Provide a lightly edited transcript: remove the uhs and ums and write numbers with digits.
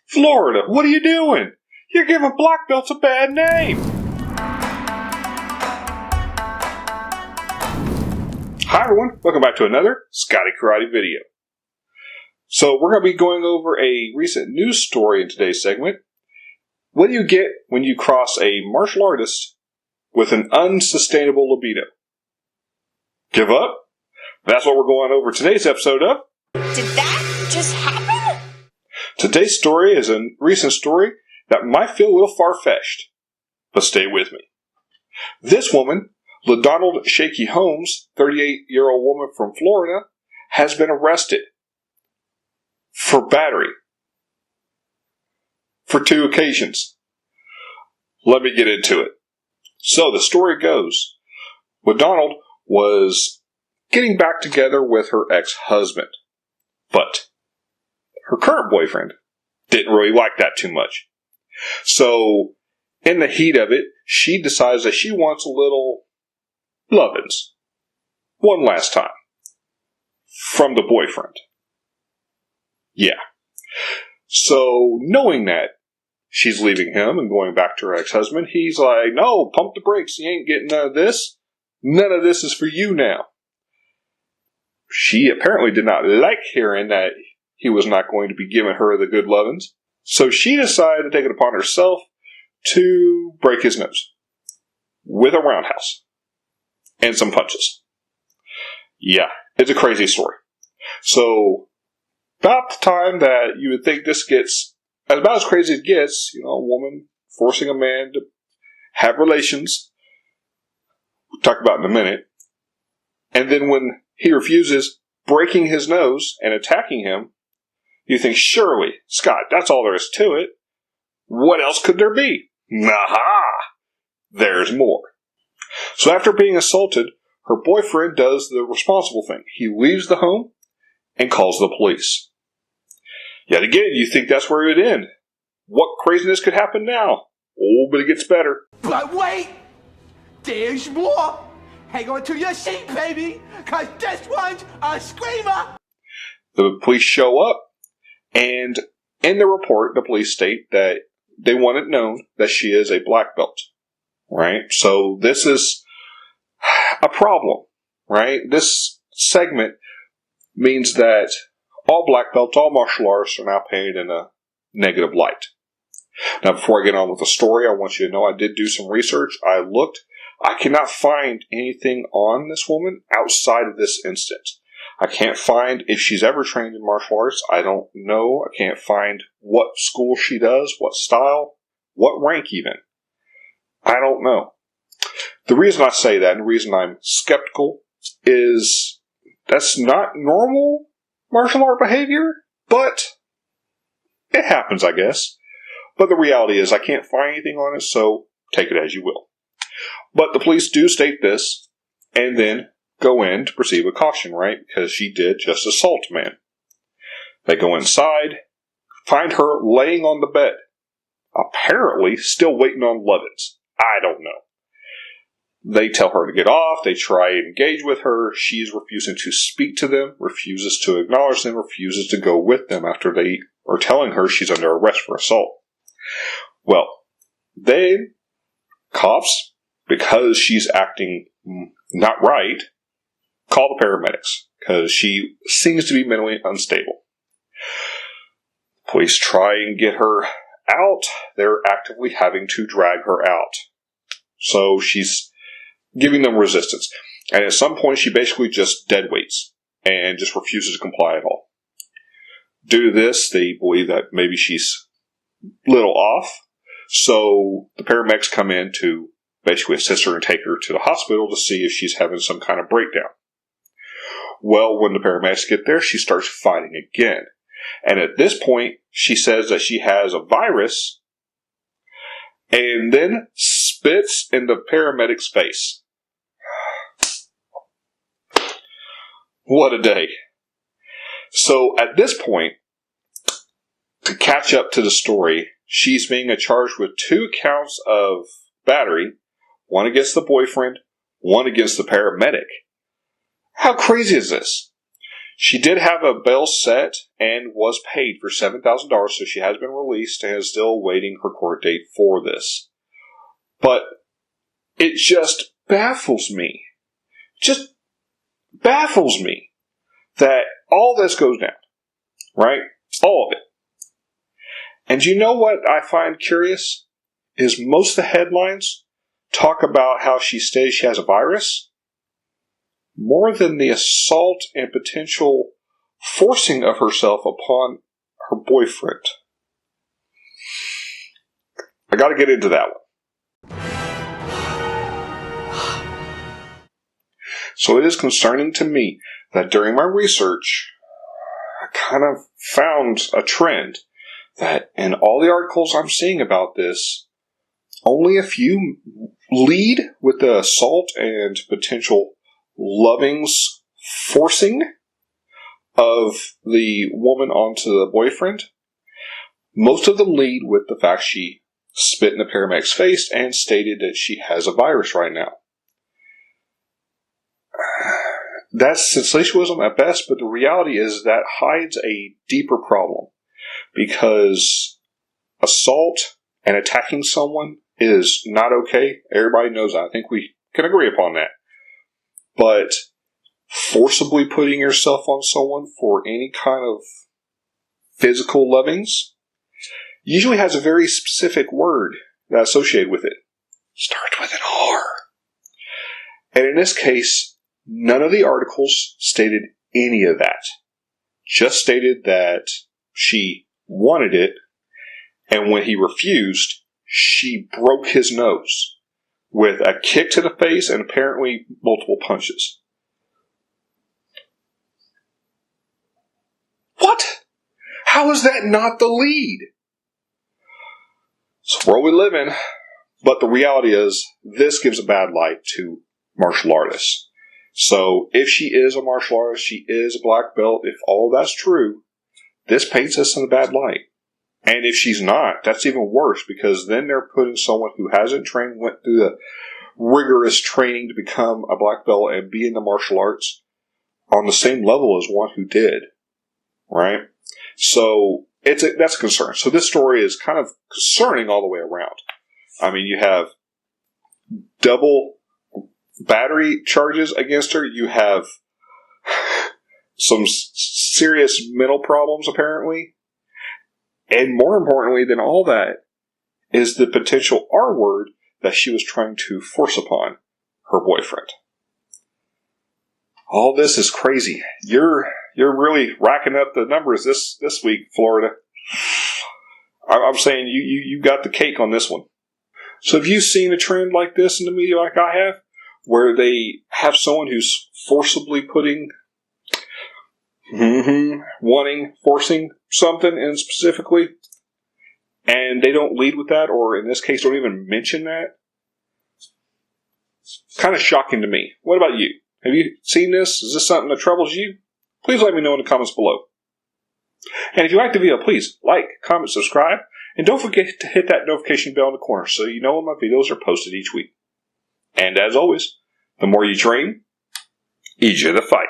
Florida, what are you doing? You're giving black belts a bad name. Hi everyone, welcome back to another Scotty Karate video. So we're going to be going over a recent news story in today's segment. What do you get when you cross a martial artist with an unsustainable libido? Give up? That's what we're going over today's episode of. Did that just happen? Today's story is a recent story that might feel a little far-fetched, but stay with me. This woman, LaDonald Shaky Holmes, 38-year-old woman from Florida, has been arrested for battery for 2 occasions. Let me get into it. So the story goes, LaDonald was getting back together with her ex-husband, but her current boyfriend didn't really like that too much. So, in the heat of it, she decides that she wants a little lovins. One last time. From the boyfriend. Yeah. So, knowing that she's leaving him and going back to her ex-husband, he's like, no, pump the brakes. You ain't getting none of this. None of this is for you now. She apparently did not like hearing that he was not going to be giving her the good lovins. So she decided to take it upon herself to break his nose with a roundhouse and some punches. Yeah, it's a crazy story. So, about the time that you would think this gets about as crazy as it gets, a woman forcing a man to have relations, we'll talk about in a minute, and then when he refuses, breaking his nose and attacking him, you think, surely, Scott, that's all there is to it. What else could there be? Aha! There's more. So after being assaulted, her boyfriend does the responsible thing. He leaves the home and calls the police. Yet again, you think that's where it would end. What craziness could happen now? Oh, but it gets better. But wait! There's more! Hang on to your seat, baby! Cause this one's a screamer! The police show up. And in the report, the police state that they want it known that she is a black belt, right? So this is a problem, right? This segment means that all black belts, all martial artists are now painted in a negative light. Now, before I get on with the story, I want you to know I did do some research. I looked. I cannot find anything on this woman outside of this instance. I can't find if she's ever trained in martial arts. I don't know. I can't find what school she does, what style, what rank even. I don't know. The reason I say that and the reason I'm skeptical is that's not normal martial art behavior, but it happens, I guess. But the reality is I can't find anything on it, so take it as you will. But the police do state this, and then go in to proceed with caution, right? Because she did just assault a man. They go inside, find her laying on the bed, apparently still waiting on lovins. I don't know. They tell her to get off. They try and engage with her. She's refusing to speak to them, refuses to acknowledge them, refuses to go with them after they are telling her she's under arrest for assault. Well, cops, because she's acting not right, call the paramedics because she seems to be mentally unstable. Police try and get her out. They're actively having to drag her out. So she's giving them resistance. And at some point, she basically just dead weights and just refuses to comply at all. Due to this, they believe that maybe she's a little off. So the paramedics come in to basically assist her and take her to the hospital to see if she's having some kind of breakdown. Well, when the paramedics get there, she starts fighting again. And at this point, she says that she has a virus and then spits in the paramedic's face. What a day. So at this point, to catch up to the story, she's being charged with 2 counts of battery, one against the boyfriend, one against the paramedic. How crazy is this? She did have a bail set and was paid for $7,000, so she has been released and is still awaiting her court date for this. But it just baffles me. Just baffles me that all this goes down. Right? All of it. And you know what I find curious? Is most of the headlines talk about how she states she has a virus more than the assault and potential forcing of herself upon her boyfriend. I got to get into that one. So it is concerning to me that during my research, I kind of found a trend that in all the articles I'm seeing about this, only a few lead with the assault and potential lovings forcing of the woman onto the boyfriend. Most of them lead with the fact she spit in the paramedic's face and stated that she has a virus right now. That's sensationalism at best, but the reality is that hides a deeper problem. Because assault and attacking someone is not okay. Everybody knows that. I think we can agree upon that. But forcibly putting yourself on someone for any kind of physical lovings usually has a very specific word that's associated with it. Starts with an R. And in this case, none of the articles stated any of that. Just stated that she wanted it, and when he refused, she broke his nose with a kick to the face and apparently multiple punches. What? How is that not the lead? It's the world we live in, but the reality is this gives a bad light to martial artists. So if she is a martial artist, she is a black belt, if all that's true, this paints us in a bad light. And if she's not, that's even worse, because then they're putting someone who hasn't trained, went through the rigorous training to become a black belt and be in the martial arts on the same level as one who did. Right? So that's a concern. So this story is kind of concerning all the way around. I mean, you have double battery charges against her. You have some serious mental problems, apparently. And more importantly than all that is the potential R word that she was trying to force upon her boyfriend. All this is crazy. You're really racking up the numbers this week, Florida. I'm saying you got the cake on this one. So have you seen a trend like this in the media like I have? Where they have someone who's forcibly putting, forcing something in specifically, and they don't lead with that, or in this case don't even mention that? Kind of shocking to me. What about you? Have you seen this? Is this something that troubles you? Please let me know in the comments below. And if you like the video, please like, comment, subscribe, and don't forget to hit that notification bell in the corner so you know when my videos are posted each week. And as always, the more you train, easier the fight.